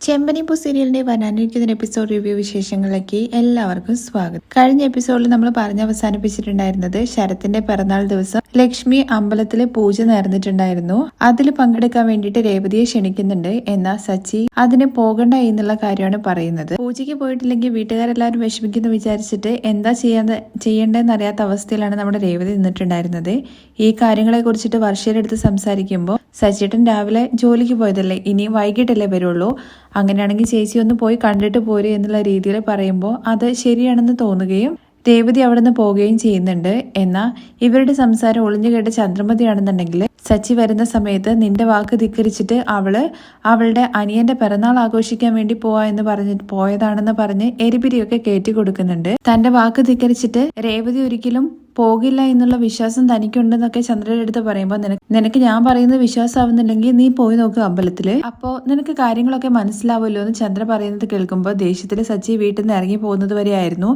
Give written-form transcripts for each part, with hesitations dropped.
ചെമ്പനിപ്പൂ സീരിയലിന്റെ വരാനിരിക്കുന്ന episode review വിശേഷങ്ങളിലേക്ക് എല്ലാവർക്കും സ്വാഗതം. കഴിഞ്ഞ എപ്പിസോഡിൽ നമ്മൾ പറഞ്ഞ് അവസാനിപ്പിച്ചിട്ടുണ്ടായിരുന്നത് ശരത്തിന്റെ പിറന്നാൾ ദിവസം ലക്ഷ്മി അമ്പലത്തില് പൂജ നേർന്നിട്ടുണ്ടായിരുന്നു. അതിൽ പങ്കെടുക്കാൻ വേണ്ടിയിട്ട് രേവതിയെ ക്ഷണിക്കുന്നുണ്ട്. എന്നാൽ സച്ചി അതിന് പോകണ്ട എന്നുള്ള കാര്യമാണ് പറയുന്നത്. പൂജയ്ക്ക് പോയിട്ടില്ലെങ്കിൽ വീട്ടുകാരെല്ലാവരും വിഷമിക്കുന്നു വിചാരിച്ചിട്ട് എന്താ ചെയ്യേണ്ടതെന്ന് അറിയാത്ത അവസ്ഥയിലാണ് നമ്മുടെ രേവതി നിന്നിട്ടുണ്ടായിരുന്നത്. ഈ കാര്യങ്ങളെ കുറിച്ചിട്ട് വർഷയുടെ അടുത്ത് സംസാരിക്കുമ്പോൾ സച്ചിട്ടൻ രാവിലെ ജോലിക്ക് പോയതല്ലേ, ഇനി വൈകിട്ടല്ലേ വരുള്ളൂ, അങ്ങനെയാണെങ്കിൽ ചേച്ചി ഒന്ന് പോയി കണ്ടിട്ട് പോരെ എന്നുള്ള രീതിയിൽ പറയുമ്പോൾ അത് ശരിയാണെന്ന് തോന്നുകയും രേവതി അവിടെ നിന്ന് പോവുകയും ചെയ്യുന്നുണ്ട്. എന്നാൽ ഇവരുടെ സംസാരം ഒളിഞ്ഞു കേട്ട ചന്ദ്രമതിയാണെന്നുണ്ടെങ്കിൽ സച്ചി വരുന്ന സമയത്ത് നിന്റെ വാക്ക് ധിക്കരിച്ചിട്ട് അവളുടെ അനിയന്റെ പിറന്നാൾ ആഘോഷിക്കാൻ വേണ്ടി പോയതാണെന്ന് പറഞ്ഞ് എരിപിരിയൊക്കെ കയറ്റി കൊടുക്കുന്നുണ്ട്. തന്റെ വാക്ക് ധിക്കരിച്ചിട്ട് രേവതി ഒരിക്കലും പോകില്ല എന്നുള്ള വിശ്വാസം തനിക്കുണ്ടെന്നൊക്കെ ചന്ദ്രയുടെ അടുത്ത് പറയുമ്പോൾ നിനക്ക് ഞാൻ പറയുന്നത് വിശ്വാസമാവുന്നില്ലെങ്കിൽ നീ പോയി നോക്കുക അമ്പലത്തില്, അപ്പോ നിനക്ക് കാര്യങ്ങളൊക്കെ മനസ്സിലാവുമല്ലോ എന്ന് ചന്ദ്ര പറയുന്നത് കേൾക്കുമ്പോൾ ദേഷ്യത്തില് സച്ചി വീട്ടിൽ നിന്ന് ഇറങ്ങി പോകുന്നത് വരെയായിരുന്നു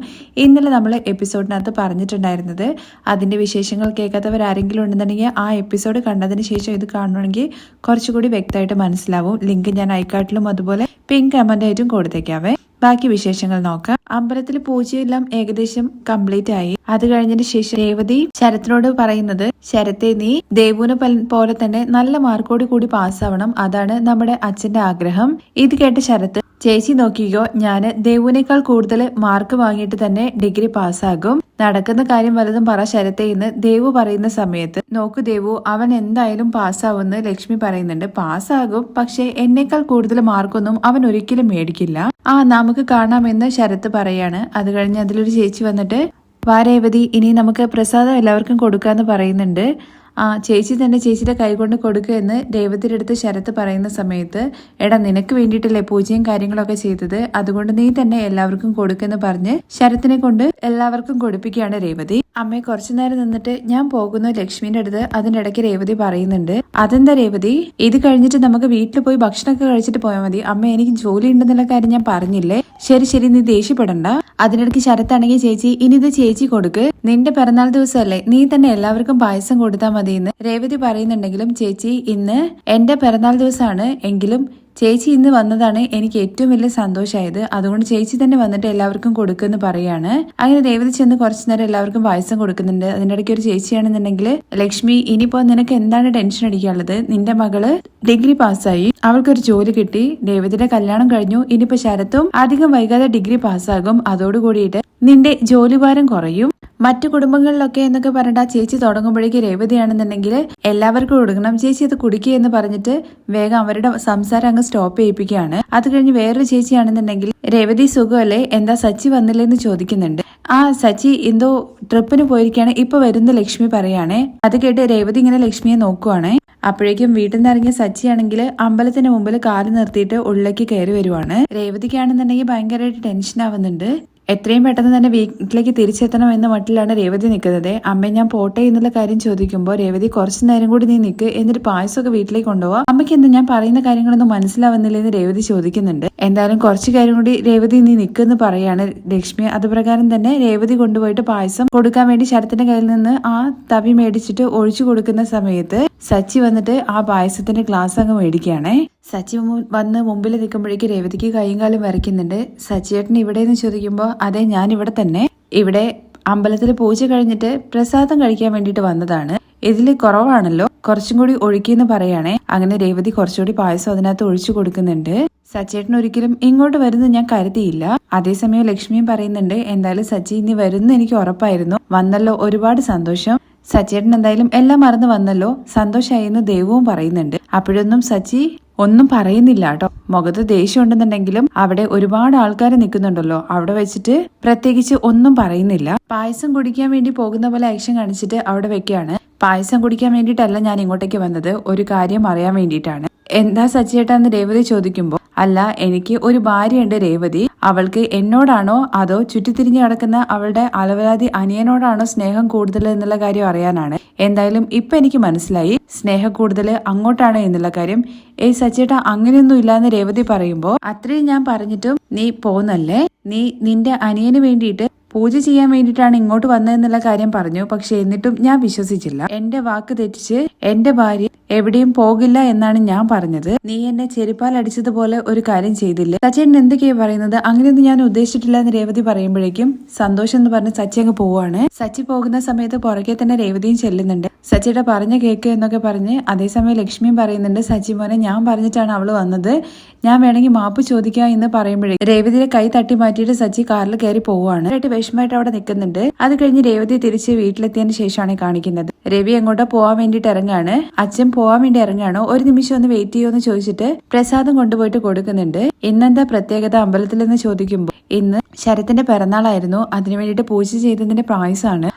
ഇന്നലെ നമ്മൾ എപ്പിസോഡിനകത്ത് പറഞ്ഞിട്ടുണ്ടായിരുന്നത്. അതിന്റെ വിശേഷങ്ങൾ കേൾക്കാത്തവരാരെങ്കിലും ഉണ്ടെന്നുണ്ടെങ്കിൽ ആ എപ്പിസോഡ് കണ്ടതിന് ശേഷം ഇത് കാണണമെങ്കിൽ കുറച്ചുകൂടി വ്യക്തമായിട്ട് മനസ്സിലാവും. ലിങ്ക് ഞാൻ ഐക്കാർട്ടിലും അതുപോലെ പിങ്ക് കമന്റ് ആയിട്ടും കൊടുത്തേക്കാവേ. ബാക്കി വിശേഷങ്ങൾ നോക്കാം. അമ്പലത്തിൽ പൂജയെല്ലാം ഏകദേശം കംപ്ലീറ്റ് ആയി. അത് കഴിഞ്ഞതിന് ശേഷം രേവതി ശരത്തിനോട് പറയുന്നത്, ശരത്തെ നീ ദേവുവിനെ പോലെ തന്നെ നല്ല മാർക്കോട് കൂടി പാസ്സാവണം, അതാണ് നമ്മുടെ അച്ഛന്റെ ആഗ്രഹം. ഇത് കേട്ട് ശരത്ത്, ചേച്ചി നോക്കിക്കോ, ഞാന് ദേവുവിനേക്കാൾ കൂടുതൽ മാർക്ക് വാങ്ങിയിട്ട് തന്നെ ഡിഗ്രി പാസ്സാകും, നടക്കുന്ന കാര്യം വലുതും പറ ശരത്തെ എന്ന് ദേവു പറയുന്ന സമയത്ത്, നോക്കു ദേവു, അവൻ എന്തായാലും പാസ്സാവുമെന്ന് ലക്ഷ്മി പറയുന്നുണ്ട്. പാസ്സാകും, പക്ഷെ എന്നേക്കാൾ കൂടുതൽ മാർക്കൊന്നും അവൻ ഒരിക്കലും മേടിക്കില്ല. നമുക്ക് കാണാമെന്ന് ശരത്ത് പറയാണ്. അത് കഴിഞ്ഞ് അതിലൊരു ചേച്ചി വന്നിട്ട്, വാ രേവതി, ഇനി നമുക്ക് പ്രസാദം എല്ലാവർക്കും കൊടുക്കാന്ന് പറയുന്നുണ്ട്. ചേച്ചി തന്നെ ചേച്ചിയുടെ കൈകൊണ്ട് കൊടുക്കുക എന്ന് രേവതിയുടെ അടുത്ത് ശരത്ത് പറയുന്ന സമയത്ത്, എടാ നിനക്ക് വേണ്ടിയിട്ടല്ലേ പൂജയും കാര്യങ്ങളൊക്കെ ചെയ്തത്, അതുകൊണ്ട് നീ തന്നെ എല്ലാവർക്കും കൊടുക്കെന്ന് പറഞ്ഞ് ശരത്തിനെ കൊണ്ട് എല്ലാവർക്കും കൊടുപ്പിക്കുകയാണ് രേവതി. അമ്മയെ കുറച്ചു നേരം നിന്നിട്ട് ഞാൻ പോകുന്നു ലക്ഷ്മിന്റെ അടുത്ത്. അതിനിടയ്ക്ക് രേവതി പറയുന്നുണ്ട്, അതെന്താ രേവതി, ഇത് കഴിഞ്ഞിട്ട് നമുക്ക് വീട്ടിൽ പോയി ഭക്ഷണമൊക്കെ കഴിച്ചിട്ട് പോയാൽ മതി. അമ്മ എനിക്ക് ജോലി ഉണ്ടെന്നുള്ള കാര്യം ഞാൻ പറഞ്ഞില്ലേ. ശരി നീ ദേഷ്യപ്പെടണ്ട. അതിനിടയ്ക്ക് ശരത്താണെങ്കിൽ, ചേച്ചി ഇനി ഇത് ചേച്ചി കൊടുക്ക്, നിന്റെ പിറന്നാൾ ദിവസമല്ലേ, നീ തന്നെ എല്ലാവർക്കും പായസം കൊടുത്താൽ മതി എന്ന് രേവതി പറയുന്നുണ്ടെങ്കിലും, ചേച്ചി ഇന്ന് എന്റെ പിറന്നാൾ ദിവസമാണ്, എങ്കിലും ചേച്ചി ഇന്ന് വന്നതാണ് എനിക്ക് ഏറ്റവും വലിയ സന്തോഷമായത്, അതുകൊണ്ട് ചേച്ചി തന്നെ വന്നിട്ട് എല്ലാവർക്കും കൊടുക്കുമെന്ന് പറയാണ്. അങ്ങനെ രേവതി ചെന്ന് കുറച്ചു നേരം എല്ലാവർക്കും പായസം കൊടുക്കുന്നുണ്ട്. അതിനിടയ്ക്ക് ഒരു ചേച്ചിയാണെന്നുണ്ടെങ്കിൽ, ലക്ഷ്മി ഇനിയിപ്പോ നിനക്ക് എന്താണ് ടെൻഷൻ അടിക്കാനുള്ളത്, നിന്റെ മകള് ഡിഗ്രി പാസ്സായി, അവൾക്കൊരു ജോലി കിട്ടി, രേവതിയുടെ കല്യാണം കഴിഞ്ഞു, ഇനിയിപ്പോ ശരത്തും അധികം വൈകാതെ ഡിഗ്രി പാസ്സാകും, അതോടുകൂടിയിട്ട് നിന്റെ ജോലിഭാരം കുറയും. മറ്റു കുടുംബങ്ങളിലൊക്കെ എന്നൊക്കെ പറഞ്ഞിട്ട് ആ ചേച്ചി തുടങ്ങുമ്പോഴേക്ക് രേവതിയാണെന്നുണ്ടെങ്കിൽ എല്ലാവർക്കും കൊടുക്കണം, ചേച്ചി അത് കുടിക്കുക എന്ന് പറഞ്ഞിട്ട് വേഗം അവരുടെ സംസാരം അങ്ങ് സ്റ്റോപ്പ് ചെയ്യിപ്പിക്കുകയാണ്. അത് കഴിഞ്ഞ് വേറൊരു ചേച്ചിയാണെന്നുണ്ടെങ്കിൽ, രേവതി സുഖമല്ലേ, എന്താ സച്ചി വന്നില്ലെന്ന് ചോദിക്കുന്നുണ്ട്. സച്ചി എന്തോ ട്രിപ്പിന് പോയിരിക്കുകയാണ്, ഇപ്പൊ വരുന്ന ലക്ഷ്മി പറയാണേ. അത് കേട്ട് രേവതി ഇങ്ങനെ ലക്ഷ്മിയെ നോക്കുവാണേ. അപ്പോഴേക്കും വീട്ടിൽ നിന്ന് ഇറങ്ങിയ സച്ചിയാണെങ്കിൽ അമ്പലത്തിന് മുമ്പിൽ കാല് നിർത്തിയിട്ട് ഉള്ളിലേക്ക് കയറി വരുവാണ്. രേവതിക്കാണെന്നുണ്ടെങ്കിൽ ഭയങ്കരമായിട്ട് ടെൻഷൻ ആവുന്നുണ്ട്. എത്രയും പെട്ടെന്ന് തന്നെ വീട്ടിലേക്ക് തിരിച്ചെത്തണം എന്ന മട്ടിലാണ് രേവതി നിൽക്കുന്നത്. അമ്മ ഞാൻ പോട്ടെ എന്നുള്ള കാര്യം ചോദിക്കുമ്പോൾ രേവതി കുറച്ചു നേരം കൂടി നീ നിൽക്ക്, എന്നിട്ട് പായസമൊക്കെ വീട്ടിലേക്ക് കൊണ്ടുപോവാ, അമ്മയ്ക്ക് എന്താ ഞാൻ പറയുന്ന കാര്യങ്ങളൊന്നും മനസ്സിലാവുന്നില്ലെന്ന് രേവതി ചോദിക്കുന്നുണ്ട്. എന്തായാലും കുറച്ചു കാര്യം കൂടി രേവതി നീ നിൽക്കെന്ന് പറയാണ് ലക്ഷ്മി. അതുപ്രകാരം തന്നെ രേവതി കൊണ്ടുപോയിട്ട് പായസം കൊടുക്കാൻ വേണ്ടി ശരത്തിന്റെ കയ്യിൽ നിന്ന് തവി മേടിച്ചിട്ട് ഒഴിച്ചു കൊടുക്കുന്ന സമയത്ത് സച്ചി വന്നിട്ട് പായസത്തിന്റെ ഗ്ലാസ് അങ്ങ് മേടിക്കുകയാണേ. സച്ചി വന്ന് മുമ്പിൽ നിൽക്കുമ്പോഴേക്ക് രേവതിക്ക് കൈയും കാലും വരയ്ക്കുന്നുണ്ട്. സച്ചിയേട്ടൻ ഇവിടെ എന്ന് ചോദിക്കുമ്പോൾ, അതെ ഞാൻ ഇവിടെ തന്നെ, ഇവിടെ അമ്പലത്തിൽ പൂജ കഴിഞ്ഞിട്ട് പ്രസാദം കഴിക്കാൻ വേണ്ടിയിട്ട് വന്നതാണ്, ഇതില് കുറവാണല്ലോ, കുറച്ചും കൂടി ഒഴുക്കിയെന്ന് പറയാണേ. അങ്ങനെ രേവതി കുറച്ചുകൂടി പായസം അതിനകത്ത് ഒഴിച്ചു കൊടുക്കുന്നുണ്ട്. സച്ചേട്ടൻ ഒരിക്കലും ഇങ്ങോട്ട് വരുന്നത് ഞാൻ കരുതിയില്ല. അതേസമയം ലക്ഷ്മിയും പറയുന്നുണ്ട്, എന്തായാലും സച്ചി ഇനി വരുന്ന എനിക്ക് ഉറപ്പായിരുന്നു, വന്നല്ലോ ഒരുപാട് സന്തോഷം, സച്ചേട്ടൻ എന്തായാലും എല്ലാം മറന്നു വന്നല്ലോ, സന്തോഷമായി എന്ന് ദേവുവും പറയുന്നുണ്ട്. അപ്പോഴൊന്നും സച്ചി ഒന്നും പറയുന്നില്ല കേട്ടോ. മുഖത്ത് ദേഷ്യം ഉണ്ടെന്നുണ്ടെങ്കിലും അവിടെ ഒരുപാട് ആൾക്കാർ നിൽക്കുന്നുണ്ടല്ലോ, അവിടെ വെച്ചിട്ട് പ്രത്യേകിച്ച് ഒന്നും പറയുന്നില്ല. പായസം കുടിക്കാൻ വേണ്ടി പോകുന്ന പോലെ ആക്ഷൻ കാണിച്ചിട്ട് അവിടെ വെക്കുകയാണ്. പായസം കുടിക്കാൻ വേണ്ടിയിട്ടല്ല ഞാൻ ഇങ്ങോട്ടേക്ക് വന്നത്, ഒരു കാര്യം അറിയാൻ വേണ്ടിയിട്ടാണ്. എന്താ സച്ചിയേട്ടാന്ന് രേവതി ചോദിക്കുമ്പോൾ, അല്ല എനിക്ക് ഒരു ഭാര്യയുണ്ട് രേവതി, അവൾക്ക് എന്നോടാണോ അതോ ചുറ്റിത്തിരിഞ്ഞു കിടക്കുന്ന അവളുടെ അലവലാതി അനിയനോടാണോ സ്നേഹം കൂടുതൽ എന്നുള്ള കാര്യം അറിയാനാണ്. എന്തായാലും ഇപ്പൊ എനിക്ക് മനസ്സിലായി, സ്നേഹം കൂടുതൽ അങ്ങോട്ടാണ് എന്നുള്ള കാര്യം. സച്ചേട്ടാ അങ്ങനെയൊന്നും ഇല്ലാന്ന് രേവതി പറയുമ്പോ, അത്രയും ഞാൻ പറഞ്ഞിട്ടും നീ പോന്നല്ലേ, നീ നിന്റെ അനിയന് വേണ്ടിയിട്ട് പൂജ ചെയ്യാൻ വേണ്ടിയിട്ടാണ് ഇങ്ങോട്ട് വന്നതെന്നുള്ള കാര്യം പറഞ്ഞു. പക്ഷെ എന്നിട്ടും ഞാൻ വിശ്വസിച്ചില്ല. എന്റെ വാക്ക് തെറ്റിച്ച് എന്റെ ഭാര്യ എവിടെയും പോകില്ല എന്നാണ് ഞാൻ പറഞ്ഞത്. നീ എന്നെ ചെരുപ്പാൽ അടിച്ചതുപോലെ ഒരു കാര്യം ചെയ്തില്ല. സച്ചേട്ടൻ എന്തൊക്കെയാ പറയുന്നത്? അങ്ങനെയൊന്നും ഞാൻ ഉദ്ദേശിച്ചിട്ടില്ല എന്ന് രേവതി പറയുമ്പോഴേക്കും സന്തോഷം എന്ന് പറഞ്ഞ് സച്ചി അങ്ങ് പോവാണ്. സച്ചി പോകുന്ന സമയത്ത് പുറകെ തന്നെ രേവതിയും ചെല്ലുന്നുണ്ട്. സച്ചിയുടെ പറഞ്ഞ കേക്ക് എന്നൊക്കെ പറഞ്ഞ് അതേസമയം ലക്ഷ്മിയും പറയുന്നുണ്ട്, സച്ചി മോനെ ഞാൻ പറഞ്ഞിട്ടാണ് അവള് വന്നത്, ഞാൻ വേണമെങ്കിൽ മാപ്പ് ചോദിക്കാം എന്ന് പറയുമ്പോഴേക്കും രേവതിയുടെ കൈ തട്ടി മാറ്റിയിട്ട് സച്ചി കാറിൽ കയറി പോവുകയാണ്. വിഷമമായിട്ട് അവിടെ നിൽക്കുന്നുണ്ട്. അത് കഴിഞ്ഞ് രേവതി തിരിച്ച് വീട്ടിലെത്തിയതിന് ശേഷമാണ് കാണിക്കുന്നത്. രവി എങ്ങോട്ടോ പോവാൻ വേണ്ടിട്ട് ഇറങ്ങാണ്. അച്ഛൻ പോവാൻ വേണ്ടി ഇറങ്ങാണോ, ഒരു നിമിഷം ഒന്ന് വെയിറ്റ് ചെയ്യുമെന്ന് ചോദിച്ചിട്ട് പ്രസാദം കൊണ്ടുപോയിട്ട് കൊടുക്കുന്നുണ്ട്. ഇന്നെന്താ പ്രത്യേകത അമ്പലത്തിൽ എന്ന് ചോദിക്കുമ്പോൾ ഇന്ന് ശരത്തിന്റെ പിറന്നാളായിരുന്നു, അതിനു വേണ്ടിട്ട് പൂജ ചെയ്തതിന്റെ പ്രായസാണ്.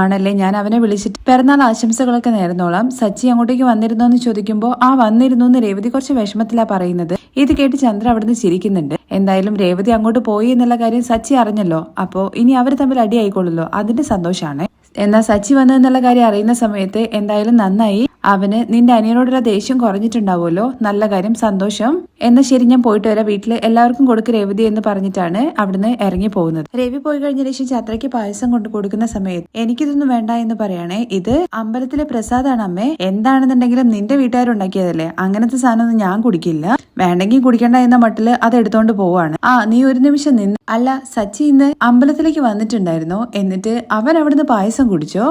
ആണല്ലേ, ഞാൻ അവനെ വിളിച്ചിട്ട് പിറന്നാൾ ആശംസകളൊക്കെ നേർന്നോളാം. സച്ചി അങ്ങോട്ടേക്ക് വന്നിരുന്നോ എന്ന് ചോദിക്കുമ്പോൾ വന്നിരുന്നു എന്ന് രേവതി കുറച്ച് വിഷമത്തിലാ പറയുന്നത്. ഇത് കേട്ട് ചന്ദ്ര അവിടുന്ന് ചിരിക്കുന്നുണ്ട്. എന്തായാലും രേവതി അങ്ങോട്ട് പോയി എന്നുള്ള കാര്യം സച്ചി അറിഞ്ഞല്ലോ, അപ്പോ ഇനി അവർ തമ്മിൽ അടിയായിക്കൊള്ളല്ലോ, അതിന്റെ സന്തോഷാണ്. എന്നാൽ സച്ചി വന്നതെന്നുള്ള കാര്യം അറിയുന്ന സമയത്ത് എന്തായാലും നന്നായി, അവന് നിന്റെ അനിയനോടുള്ള ദേഷ്യം കുറഞ്ഞിട്ടുണ്ടാവുമല്ലോ, നല്ല കാര്യം, സന്തോഷം. എന്നാ ശരി, ഞാൻ പോയിട്ട് വരാം, വീട്ടില് എല്ലാവർക്കും കൊടുക്ക് രേവതി എന്ന് പറഞ്ഞിട്ടാണ് അവിടുന്ന് ഇറങ്ങി പോകുന്നത്. രവി പോയി കഴിഞ്ഞ ശേഷം ചത്രയ്ക്ക് പായസം കൊണ്ട് കൊടുക്കുന്ന സമയത്ത് എനിക്കിതൊന്നും വേണ്ട എന്ന് പറയണേ, ഇത് അമ്പലത്തിലെ പ്രസാദാണ് അമ്മേ, എന്താണെന്നുണ്ടെങ്കിലും നിന്റെ വീട്ടുകാരുണ്ടാക്കിയതല്ലേ, അങ്ങനത്തെ സാധനമൊന്നും ഞാൻ കുടിക്കില്ല, വേണ്ടെങ്കിൽ കുടിക്കണ്ട എന്ന മട്ടില് അത് എടുത്തോണ്ട് പോവാണ്. നീ ഒരു നിമിഷം നിന്ന്. അല്ല, സച്ചി ഇന്ന് അമ്പലത്തിലേക്ക് വന്നിട്ടുണ്ടായിരുന്നോ? എന്നിട്ട് അവൻ അവിടുന്ന് പായസം കുടിച്ചോ?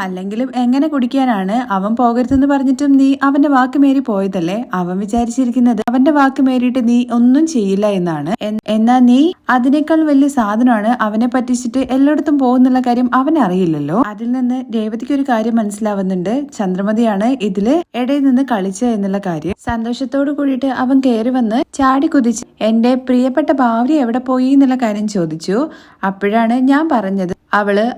അല്ലെങ്കിലും എങ്ങനെ കുടിക്കാനാണ്? അവൻ പോകരുതെന്ന് പറഞ്ഞിട്ടും നീ അവന്റെ വാക്ക് മേരി പോയതല്ലേ? അവൻ വിചാരിച്ചിരിക്കുന്നത് അവന്റെ വാക്ക് മേരിയിട്ട് നീ ഒന്നും ചെയ്യില്ല എന്നാണ്. എന്നാ നീ അതിനേക്കാൾ വലിയ സാധനമാണ് അവനെ പറ്റിച്ചിട്ട് എല്ലായിടത്തും പോകുന്നുള്ള കാര്യം അവൻ അറിയില്ലല്ലോ. അതിൽ നിന്ന് രേവതിക്ക് ഒരു കാര്യം മനസ്സിലാവുന്നുണ്ട്, ചന്ദ്രമതിയാണ് ഇതില് ഇടയിൽ നിന്ന് കളിച്ച എന്നുള്ള കാര്യം. സന്തോഷത്തോടു കൂടിയിട്ട് അവൻ കയറി വന്ന് ചാടി കുതിച്ച് എന്റെ പ്രിയപ്പെട്ട ഭാര്യ എവിടെ പോയി എന്നുള്ള കാര്യം ചോദിച്ചു. അപ്പോഴാണ് ഞാൻ പറഞ്ഞത്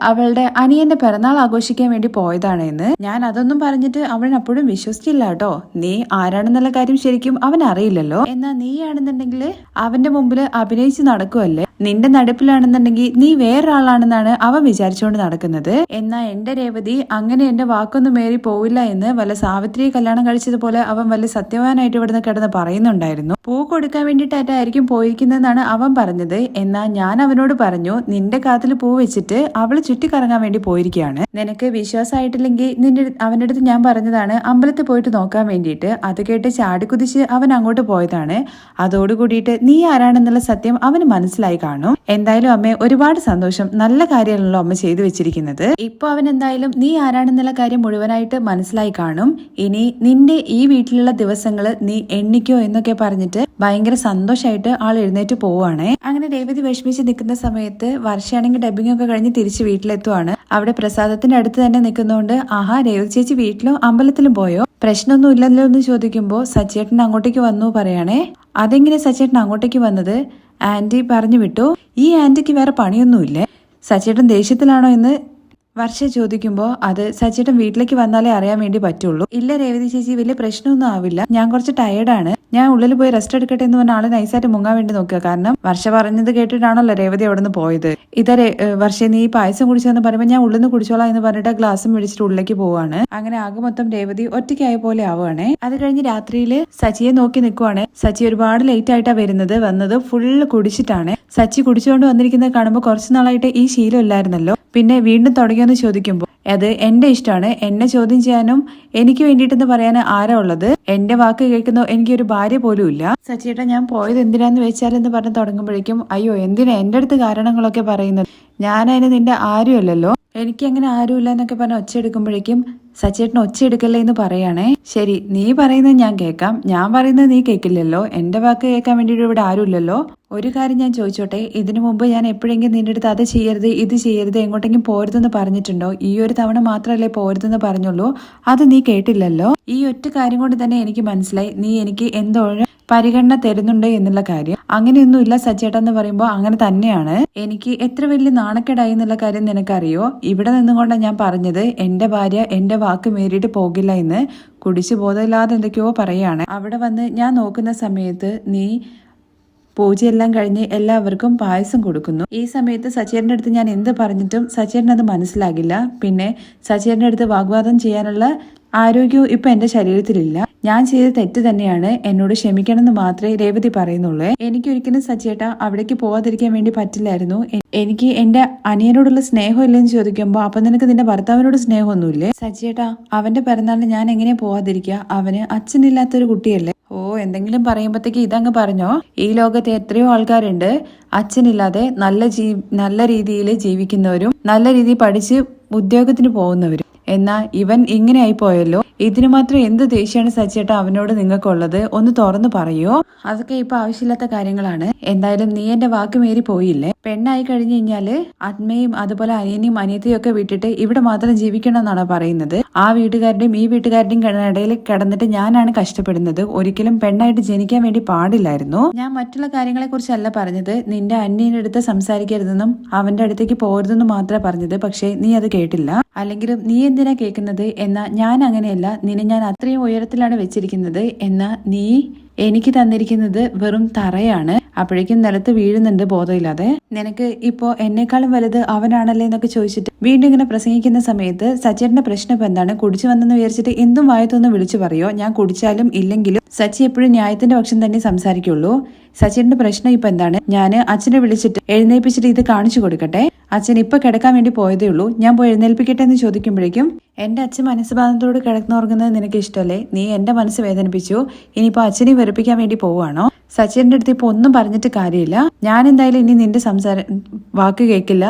അവളുടെ അനിയന്റെ പിറന്നാൾ ആഘോഷിക്കാൻ വേണ്ടി പോയതാണ് എന്ന്. ഞാൻ അതൊന്നും പറഞ്ഞിട്ട് അവൻ അപ്പോഴും വിശ്വസിച്ചില്ല കേട്ടോ. നീ ആരാണെന്നുള്ള കാര്യം ശരിക്കും അവൻ അറിയില്ലല്ലോ. എന്നാ നീയാണെന്നുണ്ടെങ്കിൽ അവന്റെ മുമ്പിൽ അഭിനയിച്ച് നടക്കുവല്ലേ, നിന്റെ നടപ്പിലാണെന്നുണ്ടെങ്കിൽ നീ വേറൊരാളാണെന്നാണ് അവൻ വിചാരിച്ചുകൊണ്ട് നടക്കുന്നത്. എന്നാ എന്റെ രേവതി അങ്ങനെ എന്റെ വാക്കൊന്നും മേറി പോവില്ല എന്ന് വല്ല സാവിത്രിയെ കല്യാണം കഴിച്ചതുപോലെ അവൻ വല്ല സത്യവാനായിട്ട് ഇവിടുന്ന് കിടന്ന് പറയുന്നുണ്ടായിരുന്നു. പൂ കൊടുക്കാൻ വേണ്ടിയിട്ടായിരിക്കും പോയിരിക്കുന്നതെന്നാണ് അവൻ പറഞ്ഞത്. എന്നാ ഞാൻ അവനോട് പറഞ്ഞു, നിന്റെ കാതിൽ പൂ വെച്ചിട്ട് അവള് ചുറ്റിക്കറങ്ങാൻ വേണ്ടി പോയിരിക്കുകയാണ്, നിനക്ക് വിശ്വാസമായിട്ടില്ലെങ്കിൽ അവന്റെ അടുത്ത് ഞാൻ പറഞ്ഞതാണ് അമ്പലത്തിൽ പോയിട്ട് നോക്കാൻ വേണ്ടിയിട്ട്. അത് കേട്ട് ചാടിക്കുതിച്ച് അവൻ അങ്ങോട്ട് പോയതാണ്. അതോടുകൂടിയിട്ട് നീ ആരാണെന്നുള്ള സത്യം അവന് മനസ്സിലായി കാണും. എന്തായാലും അമ്മേ, ഒരുപാട് സന്തോഷം, നല്ല കാര്യമാണല്ലോ അമ്മ ചെയ്തു വെച്ചിരിക്കുന്നത്. ഇപ്പൊ അവൻ എന്തായാലും നീ ആരാണെന്നുള്ള കാര്യം മുഴുവനായിട്ട് മനസ്സിലായി കാണും. ഇനി നിന്റെ ഈ വീട്ടിലുള്ള ദിവസങ്ങള് നീ എണ്ണിക്കോ എന്നൊക്കെ പറഞ്ഞിട്ട് ഭയങ്കര സന്തോഷമായിട്ട് ആൾ എഴുന്നേറ്റ് പോവുകയാണ്. അങ്ങനെ രേവതി വിഷമിച്ച് നിൽക്കുന്ന സമയത്ത് വർഷയാണെങ്കിൽ ഡബിംഗ് ഒക്കെ കഴിഞ്ഞ് തിരിച്ച് വീട്ടിലെത്തുവാണ്. അവിടെ പ്രസാദത്തിന്റെ അടുത്ത് തന്നെ നിൽക്കുന്നതുകൊണ്ട് രേവതി ചേച്ചി വീട്ടിലും അമ്പലത്തിലും പോയോ, പ്രശ്നമൊന്നും ഇല്ലല്ലോ എന്ന് ചോദിക്കുമ്പോ സച്ചേട്ടൻ അങ്ങോട്ടേക്ക് വന്നു പറയണേ. അതെങ്ങനെ സച്ചേട്ടൻ അങ്ങോട്ടേക്ക് വന്നത്? ആന്റി പറഞ്ഞു വിട്ടു. ഈ ആന്റിക്ക് വേറെ പണിയൊന്നുമില്ലേ? സച്ചേട്ടൻ ദേഷ്യത്തിലാണോ എന്ന് വർഷ ചോദിക്കുമ്പോ അത് സച്ചേട്ടൻ വീട്ടിലേക്ക് വന്നാലേ അറിയാൻ വേണ്ടി പറ്റുള്ളൂ. ഇല്ല രേവതി ചേച്ചി, വലിയ പ്രശ്നമൊന്നും ആവില്ല, ഞാൻ കുറച്ച് ടയേർഡാണ്, ഞാൻ ഉള്ളിൽ പോയി റെസ്റ്റ് എടുക്കട്ടെ എന്ന് പറഞ്ഞ ആള് നൈസായിട്ട് മുങ്ങാൻ വേണ്ടി നോക്കുക. കാരണം വർഷ പറഞ്ഞത് കേട്ടിട്ടാണല്ലോ രേവതി അവിടെ നിന്ന് പോയത്. ഇതേ വർഷ നീ പായസം കുടിച്ചതെന്ന് പറയുമ്പോൾ ഞാൻ ഉള്ളിൽ നിന്ന് കുടിച്ചോളാം എന്ന് പറഞ്ഞിട്ട് ഗ്ലാസും മേടിച്ചിട്ട് ഉള്ളിലേക്ക് പോവാണ്. അങ്ങനെ ആകെ മൊത്തം രേവതി ഒറ്റയ്ക്കായ പോലെ ആവുകയാണ്. അത് കഴിഞ്ഞ് രാത്രിയില് സച്ചിയെ നോക്കി നിൽക്കുവാണ്. സച്ചി ഒരുപാട് ലേറ്റ് ആയിട്ടാ വന്നത് ഫുള്ള് കുടിച്ചിട്ടാണ്. സച്ചി കുടിച്ചുകൊണ്ട് വന്നിരിക്കുന്നത് കാണുമ്പോൾ കുറച്ചു നാളായിട്ട് ഈ ശീലം ഇല്ലായിരുന്നല്ലോ, പിന്നെ വീണ്ടും തുടങ്ങിയെന്ന് ചോദിക്കുമ്പോൾ അത് എന്റെ ഇഷ്ടമാണ്, എന്നെ ചോദ്യം ചെയ്യാനും എനിക്ക് വേണ്ടിയിട്ടെന്ന് പറയാൻ ആരാ ഉള്ളത്? എന്റെ വാക്ക് കേൾക്കുന്നോ? എനിക്കൊരു ഭാര്യ പോലും ഇല്ല. സച്ചിയേട്ടാ ഞാൻ പോയത് എന്തിനാന്ന് വെച്ചാലെന്ന് പറഞ്ഞ് തുടങ്ങുമ്പോഴേക്കും അയ്യോ എന്തിനാ എന്റെ അടുത്ത് കാരണങ്ങളൊക്കെ പറയുന്നത്, ഞാനതിന് നിന്റെ ആരുമല്ലല്ലോ, എനിക്ക് അങ്ങനെ ആരുമില്ല എന്നൊക്കെ പറഞ്ഞ് ഒച്ചയെടുക്കുമ്പോഴേക്കും സച്ചേട്ടൻ ഒച്ചയെടുക്കല്ലേ എന്ന് പറയാണേ. ശരി, നീ പറയുന്നത് ഞാൻ കേൾക്കാം, ഞാൻ പറയുന്നത് നീ കേൾക്കില്ലല്ലോ, എന്റെ വാക്ക് കേൾക്കാൻ വേണ്ടിയിട്ട് ഇവിടെ ആരുമില്ലല്ലോ. ഒരു കാര്യം ഞാൻ ചോദിച്ചോട്ടെ, ഇതിനു മുമ്പ് ഞാൻ എപ്പോഴെങ്കിലും നിന്റെ അടുത്ത് അത് ചെയ്യരുത് ഇത് ചെയ്യരുത് എങ്ങോട്ടെങ്കിലും പോരുതെന്ന് പറഞ്ഞിട്ടുണ്ടോ? ഈ ഒരു തവണ മാത്രമല്ലേ പോരുതെന്ന് പറഞ്ഞുള്ളൂ, അത് നീ കേട്ടില്ലല്ലോ. ഈ ഒറ്റ കാര്യം കൊണ്ട് തന്നെ എനിക്ക് മനസ്സിലായി നീ എനിക്ക് എന്തോ പരിഗണന തരുന്നുണ്ട് എന്നുള്ള കാര്യം. അങ്ങനെയൊന്നുമില്ല സച്ചേട്ടൻ എന്ന് പറയുമ്പോൾ അങ്ങനെ തന്നെയാണ്. എനിക്ക് എത്ര വലിയ നാണക്കേടായി എന്നുള്ള കാര്യം നിനക്കറിയോ? ഇവിടെ നിന്നുകൊണ്ടാണ് ഞാൻ പറഞ്ഞത് എന്റെ ഭാര്യ എന്റെ വാക്ക് മീറിയിട്ട് പോകില്ല എന്ന്. കുടിച്ചു ബോധമില്ലാതെ എന്തൊക്കെയോ പറയാണ്. അവിടെ വന്ന് ഞാൻ നോക്കുന്ന സമയത്ത് നീ പൂജയെല്ലാം കഴിഞ്ഞ് എല്ലാവർക്കും പായസം കൊടുക്കുന്നു. ഈ സമയത്ത് സച്ചേട്ടൻ്റെ അടുത്ത് ഞാൻ എന്ത് പറഞ്ഞിട്ടും സച്ചേട്ടൻ അത് മനസ്സിലാകില്ല. പിന്നെ സച്ചേട്ടൻ്റെ അടുത്ത് വാഗ്വാദം ചെയ്യാനുള്ള ആരോഗ്യവും ഇപ്പൊ എന്റെ ശരീരത്തിലില്ല. ഞാൻ ചെയ്ത തെറ്റ് തന്നെയാണ്, എന്നോട് ക്ഷമിക്കണമെന്ന് മാത്രമേ രേവതി പറയുന്നുള്ളൂ. എനിക്കൊരിക്കലും സച്ചേട്ടാ അവിടേക്ക് പോവാതിരിക്കാൻ വേണ്ടി പറ്റില്ലായിരുന്നു. എനിക്ക് എന്റെ അനിയനോടുള്ള സ്നേഹം ഇല്ലെന്ന് ചോദിക്കുമ്പോ അപ്പൊ നിനക്ക് നിന്റെ ഭർത്താവിനോട് സ്നേഹമൊന്നുമില്ലേ? സച്ചേട്ടാ അവന്റെ പിറന്നാളിന് ഞാൻ എങ്ങനെ പോവാതിരിക്കുക? അവന് അച്ഛനില്ലാത്തൊരു കുട്ടിയല്ലേ. ഓ, എന്തെങ്കിലും പറയുമ്പോഴത്തേക്ക് ഇതങ്ങ് പറഞ്ഞോ. ഈ ലോകത്ത് എത്രയോ ആൾക്കാരുണ്ട് അച്ഛനില്ലാതെ നല്ല രീതിയിൽ ജീവിക്കുന്നവരും നല്ല രീതിയിൽ പഠിച്ച് ഉദ്യോഗത്തിന് പോകുന്നവരും. എന്നാ ഇവൻ ഇങ്ങനെ ആയി പോയല്ലോ. ഇതിന് മാത്രം എന്ത് ദേഷ്യമാണ് സച്ചേട്ടാ അവനോട് നിങ്ങൾക്കുള്ളത്? ഒന്ന് തുറന്നു പറയോ? അതൊക്കെ ഇപ്പൊ ആവശ്യമില്ലാത്ത കാര്യങ്ങളാണ്. എന്തായാലും നീ എന്റെ വാക്ക് മീറി പോയില്ലേ. പെണ്ണായി കഴിഞ്ഞു കഴിഞ്ഞാല് അമ്മയും അതുപോലെ അനിയനെയും അനിയത്തെയും ഒക്കെ വിട്ടിട്ട് ഇവിടെ മാത്രം ജീവിക്കണം എന്നാണ് പറയുന്നത്. ആ വീട്ടുകാരുടെയും ഈ വീട്ടുകാരുടെയും ഇടയിൽ കിടന്നിട്ട് ഞാനാണ് കഷ്ടപ്പെടുന്നത്. ഒരിക്കലും പെണ്ണായിട്ട് ജനിക്കാൻ വേണ്ടി പാടില്ലായിരുന്നു. ഞാൻ മറ്റുള്ള കാര്യങ്ങളെ കുറിച്ചല്ല പറഞ്ഞത്. നിന്റെ അന്യന്റെ അടുത്ത് സംസാരിക്കരുതെന്നും അവന്റെ അടുത്തേക്ക് പോകരുതെന്നും മാത്രമേ പറഞ്ഞത്. പക്ഷെ നീ അത് കേട്ടില്ല. അല്ലെങ്കിലും നീ എന്തിനാ കേൾക്കുന്നത്? എന്നാ ഞാൻ അങ്ങനെയല്ല. നിന്നെ ഞാൻ അത്രയും ഉയരത്തിലാണ് വെച്ചിരിക്കുന്നത്. എന്നാ നീ എനിക്ക് തന്നിരിക്കുന്നത് വെറും തറയാണ്. അപ്പോഴേക്കും നിലത്ത് വീഴുന്നുണ്ട് ബോധമില്ലാതെ. നിനക്ക് ഇപ്പോ എന്നെക്കാളും വലുത് അവനാണല്ലേ എന്നൊക്കെ ചോദിച്ചിട്ട് വീണ്ടും ഇങ്ങനെ പ്രസംഗിക്കുന്ന സമയത്ത് സച്ചേട്ടന്റെ പ്രശ്നം ഇപ്പൊ എന്താണ്? കുടിച്ചു വന്നെന്ന് വിചാരിച്ചിട്ട് എന്തും വായത്തൊന്ന് വിളിച്ചു പറയോ? ഞാൻ കുടിച്ചാലും ഇല്ലെങ്കിലും സച്ചി എപ്പോഴും ന്യായത്തിന്റെ പക്ഷം തന്നെ സംസാരിക്കുള്ളൂ. സച്ചിന്റെ പ്രശ്നം ഇപ്പൊ എന്താണ്? ഞാൻ അച്ഛനെ വിളിച്ചിട്ട് എഴുന്നേൽപ്പിച്ചിട്ട് ഇത് കാണിച്ചു കൊടുക്കട്ടെ. അച്ഛൻ ഇപ്പൊ കിടക്കാൻ വേണ്ടി പോയതേ ഉള്ളൂ, ഞാൻ പോയി എഴുന്നേൽപ്പിക്കട്ടെ എന്ന് ചോദിക്കുമ്പോഴേക്കും എന്റെ അച്ഛൻ മനസ്സുഭാഗത്തോട് കിടന്നുറങ്ങുന്നത് നിനക്ക് ഇഷ്ടമല്ലേ? നീ എന്റെ മനസ്സ് വേദനിപ്പിച്ചു, ഇനിയിപ്പോ അച്ഛനെ വെറുപ്പിക്കാൻ വേണ്ടി പോവാണോ? സച്ചിന്റെ അടുത്ത് ഇപ്പൊ ഒന്നും പറഞ്ഞിട്ട് കാര്യമില്ല. ഞാൻ എന്തായാലും ഇനി നിന്റെ വാക്ക് കേൾക്കില്ല.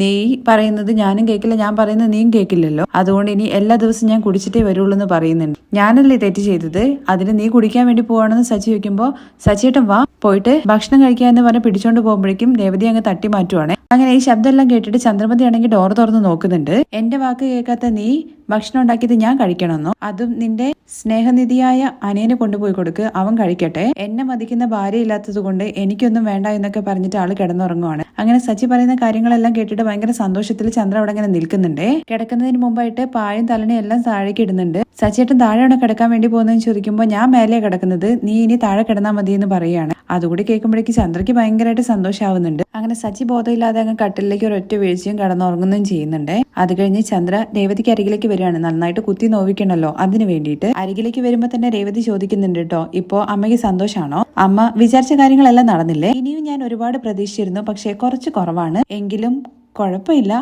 നീ പറയുന്നത് ഞാനും കേൾക്കില്ല, ഞാൻ പറയുന്നത് നീയും കേൾക്കില്ലല്ലോ. അതുകൊണ്ട് ഇനി എല്ലാ ദിവസവും ഞാൻ കുടിച്ചിട്ടേ വരുള്ളൂ എന്ന് പറയുന്നുണ്ട്. ഞാനല്ലേ തെറ്റ് ചെയ്തത്? അതിന് നീ കുടിക്കാൻ വേണ്ടി പോവാണെന്ന് സച്ചി ചോദിക്കുമ്പോ സച്ചിയേട്ടൻ വാ പോയിട്ട് ഭക്ഷണം കഴിക്കുക എന്ന് പറഞ്ഞ് പിടിച്ചോണ്ട് പോകുമ്പോഴേക്കും രേവതി അങ്ങ് തട്ടി മാറ്റുവാണ്. അങ്ങനെ ഈ ശബ്ദമെല്ലാം കേട്ടിട്ട് ചന്ദ്രമതി ആണെങ്കിൽ ഡോർ തുറന്ന് നോക്കുന്നുണ്ട്. എന്റെ വാക്ക് കേൾക്കാത്ത നീ ഭക്ഷണം ഉണ്ടാക്കിയത് ഞാൻ കഴിക്കണമെന്നോ? അതും നിന്റെ സ്നേഹനിധിയായ അനിയനെ കൊണ്ടുപോയി കൊടുക്ക്, അവൻ കഴിക്കട്ടെ. എന്നെ മതിക്കുന്ന ഭാര്യ ഇല്ലാത്തത് കൊണ്ട് എനിക്കൊന്നും വേണ്ട എന്നൊക്കെ പറഞ്ഞിട്ട് ആള് കിടന്നുറങ്ങുവാണ്. അങ്ങനെ സച്ചി പറയുന്ന കാര്യങ്ങളെല്ലാം കേട്ടിട്ട് ഭയങ്കര സന്തോഷത്തിൽ ചന്ദ്ര അവിടെ ഇങ്ങനെ നിൽക്കുന്നുണ്ട്. കിടക്കുന്നതിന് മുമ്പായിട്ട് പായും തലണയും എല്ലാം താഴേക്ക് ഇടുന്നുണ്ട്. സച്ചിയേട്ടൻ താഴെയാണ് കിടക്കാൻ വേണ്ടി പോകുന്നതെന്ന് ചോദിക്കുമ്പോൾ ഞാൻ മേലെ കിടക്കുന്നത്, നീ ഇനി താഴെ കിടന്നാൽ മതി എന്ന് പറയുകയാണ്. അതുകൂടി കേൾക്കുമ്പോഴേക്ക് ചന്ദ്രയ്ക്ക് ഭയങ്കരമായിട്ട് സന്തോഷമാവുന്നുണ്ട്. അങ്ങനെ സച്ചി ബോധമില്ലാതെ അങ്ങ് കട്ടിലേക്ക് ഒരൊറ്റ വീഴ്ചയും കിടന്നുറങ്ങുന്നതും ചെയ്യുന്നുണ്ട്. അത് കഴിഞ്ഞ് ചന്ദ്ര രേവതിക്ക് അരികിലേക്ക് വരികയാണ്. നന്നായിട്ട് കുത്തി നോവിക്കണല്ലോ അതിന് വേണ്ടിയിട്ട്. അരികിലേക്ക് വരുമ്പോ തന്നെ രേവതി ചോദിക്കുന്നുണ്ട് കേട്ടോ, ഇപ്പോ അമ്മയ്ക്ക് സന്തോഷാണോ? അമ്മ വിചാരിച്ച കാര്യങ്ങളെല്ലാം നടന്നില്ലേ? ഇനിയും ഞാൻ ഒരുപാട് പ്രതീക്ഷിച്ചിരുന്നു, പക്ഷെ കുറച്ച് കുറവാണ്. എങ്കിലും കുഴപ്പമില്ല,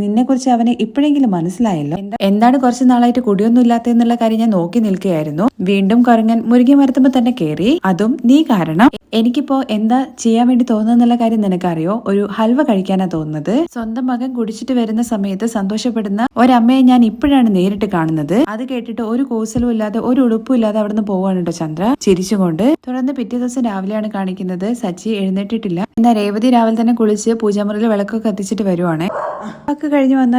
നിന്നെ കുറിച്ച് അവന് ഇപ്പോഴെങ്കിലും മനസ്സിലായല്ലോ. എന്താണ് കുറച്ച് നാളായിട്ട് കുടിയൊന്നും ഇല്ലാത്തെന്നുള്ള കാര്യം ഞാൻ നോക്കി നിൽക്കുകയായിരുന്നു. വീണ്ടും കുരങ്ങൻ മുരുകി മരത്തുമ്പോ തന്നെ കേറി, അതും നീ കാരണം. എനിക്കിപ്പോ എന്താ ചെയ്യാൻ വേണ്ടി തോന്നുന്നുള്ള കാര്യം നിനക്കറിയോ? ഒരു ഹൽവ കഴിക്കാനാ തോന്നുന്നത്. സ്വന്തം മകൻ കുടിച്ചിട്ട് വരുന്ന സമയത്ത് സന്തോഷപ്പെടുന്ന ഒരമ്മയെ ഞാൻ ഇപ്പോഴാണ് നേരിട്ട് കാണുന്നത്. അത് കേട്ടിട്ട് ഒരു കൂസലും ഇല്ലാതെ ഒരു ഉടുപ്പും ഇല്ലാതെ അവിടുന്ന് പോവാണ് കേട്ടോ ചന്ദ്ര ചിരിച്ചുകൊണ്ട്. തുടർന്ന് പിറ്റേ ദിവസം രാവിലെയാണ് കാണിക്കുന്നത്. സച്ചി എഴുന്നേറ്റിട്ടില്ല. എന്നാൽ രേവതി രാവിലെ തന്നെ കുളിച്ച് പൂജാമുറിയിൽ വിളക്കൊക്കെ കത്തിച്ചിട്ട് വരുവാണ്. വാക്ക് കഴിഞ്ഞു വന്ന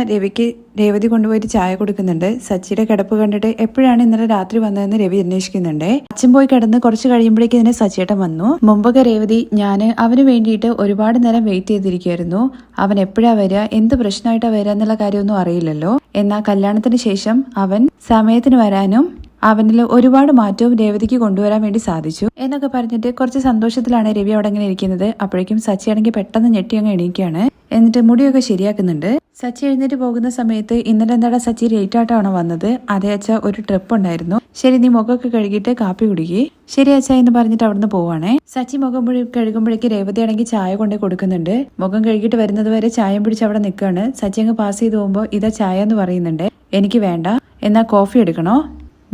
രേവതി കൊണ്ടുപോയിട്ട് ചായ കൊടുക്കുന്നുണ്ട്. സച്ചിയുടെ കിടപ്പ് കണ്ടിട്ട് എപ്പോഴാണ് ഇന്നലെ രാത്രി വന്നതെന്ന് രവി അന്വേഷിക്കുന്നുണ്ട്. അച്ഛൻ പോയി കിടന്ന് കുറച്ച് കഴിയുമ്പോഴേക്കും ഇതിന് സച്ചിയേട്ടൻ വന്നു. മുമ്പൊക്കെ രേവതി ഞാന് അവന് വേണ്ടിയിട്ട് ഒരുപാട് നേരം വെയിറ്റ് ചെയ്തിരിക്കുമായിരുന്നു. അവൻ എപ്പോഴാ വരിക, എന്ത് പ്രശ്നമായിട്ടാ വരിക എന്നുള്ള കാര്യമൊന്നും അറിയില്ലല്ലോ. എന്നാൽ കല്യാണത്തിന് ശേഷം അവൻ സമയത്തിന് വരാനും അവനിൽ ഒരുപാട് മാറ്റവും രേവതിക്ക് കൊണ്ടുവരാൻ വേണ്ടി സാധിച്ചു എന്നൊക്കെ പറഞ്ഞിട്ട് കുറച്ച് സന്തോഷത്തിലാണ് രവി അവിടെ ഇങ്ങനെ ഇരിക്കുന്നത്. അപ്പോഴേക്കും സച്ചി ആണെങ്കിൽ പെട്ടെന്ന് ഞെട്ടി അങ്ങ് എണീക്കുകയാണ്. എന്നിട്ട് മുടിയൊക്കെ ശരിയാക്കുന്നുണ്ട്. സച്ചി എഴുന്നേറ്റ് പോകുന്ന സമയത്ത് ഇന്നലെ എന്താടാ സച്ചി ലേറ്റ് ആയിട്ടാണോ വന്നത്? അതേ അച്ഛ, ഒരു ട്രിപ്പ് ഉണ്ടായിരുന്നു. ശരി, നീ മുഖമൊക്കെ കഴുകിയിട്ട് കാപ്പി കുടിക്കേ. ശരി അച്ഛ എന്ന് പറഞ്ഞിട്ട് അവിടുന്ന് പോവാണേ. സച്ചി മുഖം കഴുകുമ്പോഴേക്ക് രേവതി ആണെങ്കിൽ ചായ കൊണ്ടേ കൊടുക്കുന്നുണ്ട്. മുഖം കഴുകിയിട്ട് വരുന്നത് വരെ ചായം പിടിച്ച് അവിടെ നിൽക്കുകയാണ്. സച്ചി അങ്ങ് പാസ് ചെയ്ത് പോകുമ്പോൾ ഇതാ ചായ എന്ന് പറയുന്നുണ്ട്. എനിക്ക് വേണ്ട, എന്നാ കോഫി എടുക്കണോ?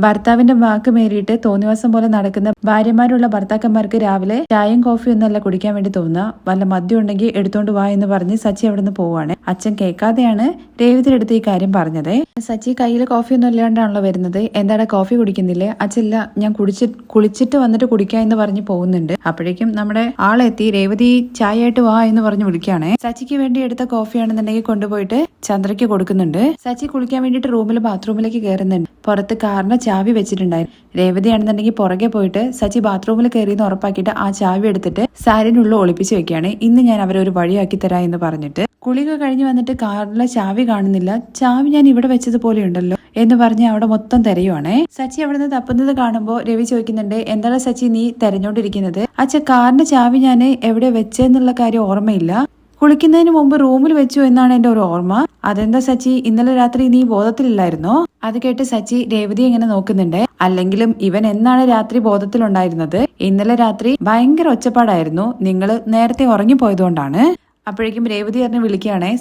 ഭർത്താവിന്റെ വാക്ക് മേറിയിട്ട് തോന്നിവാസം പോലെ നടക്കുന്ന ഭാര്യമാരുള്ള ഭർത്താക്കന്മാർക്ക് രാവിലെ ചായയും കോഫിയും ഒന്നല്ല കുടിക്കാൻ വേണ്ടി തോന്നുക. വല്ല മദ്യം ഉണ്ടെങ്കിൽ എടുത്തോണ്ട് വാ എന്ന് പറഞ്ഞ് സച്ചി അവിടെ നിന്ന് പോവാണ്. അച്ഛൻ കേൾക്കാതെയാണ് രേവതിയുടെ അടുത്ത് ഈ കാര്യം പറഞ്ഞത്. സച്ചി കയ്യിൽ കോഫിയൊന്നും ഇല്ലാണ്ടാണല്ലോ വരുന്നത്. എന്താടാ കോഫി കുടിക്കുന്നില്ലേ? അച്ഛല്ല, ഞാൻ കുളിച്ചിട്ട് വന്നിട്ട് കുടിക്കാം എന്ന് പറഞ്ഞ് പോകുന്നുണ്ട്. അപ്പോഴേക്കും നമ്മുടെ ആളെത്തി. രേവതി ചായ ആയിട്ട് വാ എന്ന് പറഞ്ഞ് വിളിക്കുകയാണ്. സച്ചിക്ക് വേണ്ടി എടുത്ത കോഫിയാണെന്നുണ്ടെങ്കിൽ കൊണ്ടുപോയിട്ട് ചന്ദ്രയ്ക്ക് കൊടുക്കുന്നുണ്ട്. സച്ചി കുളിക്കാൻ വേണ്ടിയിട്ട് ബാത്റൂമിലേക്ക് കയറുന്നുണ്ട്. പുറത്ത് കാറിന്റെ ചാവി വെച്ചിട്ടുണ്ടായിരുന്നു. രേവതി ആണെന്നുണ്ടെങ്കിൽ പുറകെ പോയിട്ട് സച്ചി ബാത്റൂമിൽ കയറിയെന്ന് ഉറപ്പാക്കിയിട്ട് ആ ചാവി എടുത്തിട്ട് സാരിനുള്ളിൽ ഒളിപ്പിച്ച് വെക്കുകയാണ്. ഇന്ന് ഞാൻ അവരെ ഒരു വഴിയാക്കി തരാം എന്ന് പറഞ്ഞിട്ട് കുളിക കഴിഞ്ഞ് വന്നിട്ട് കാറിലെ ചാവി കാണുന്നില്ല. ചാവി ഞാൻ ഇവിടെ വെച്ചതുപോലെ ഉണ്ടല്ലോ എന്ന് പറഞ്ഞ് അവിടെ മൊത്തം തിരയുവാണേ. സച്ചി അവിടെ നിന്ന് തപ്പുന്നത് കാണുമ്പോൾ രവി ചോദിക്കുന്നുണ്ട്, എന്താണ് സച്ചി നീ തെരഞ്ഞോണ്ടിരിക്കുന്നത്? അച്ഛ, കാറിന്റെ ചാവി ഞാൻ എവിടെ വെച്ചെന്നുള്ള കാര്യം ഓർമ്മയില്ല. കുളിക്കുന്നതിന് മുമ്പ് റൂമിൽ വെച്ചു എന്നാണ് എന്റെ ഒരു ഓർമ്മ. അതെന്താ സച്ചി, ഇന്നലെ രാത്രി നീ ബോധത്തിലില്ലായിരുന്നോ? അത് കേട്ട് സച്ചി രേവതി ഇങ്ങനെ നോക്കുന്നുണ്ട്. അല്ലെങ്കിലും ഇവൻ എന്നാണ് രാത്രി ബോധത്തിലുണ്ടായിരുന്നത്? ഇന്നലെ രാത്രി ഭയങ്കര ഒച്ചപ്പാടായിരുന്നു, നിങ്ങള് നേരത്തെ ഉറങ്ങിപ്പോയതുകൊണ്ടാണ്. അപ്പോഴേക്കും രേവതി അറിഞ്ഞ് വിളിക്കുകയാണേ,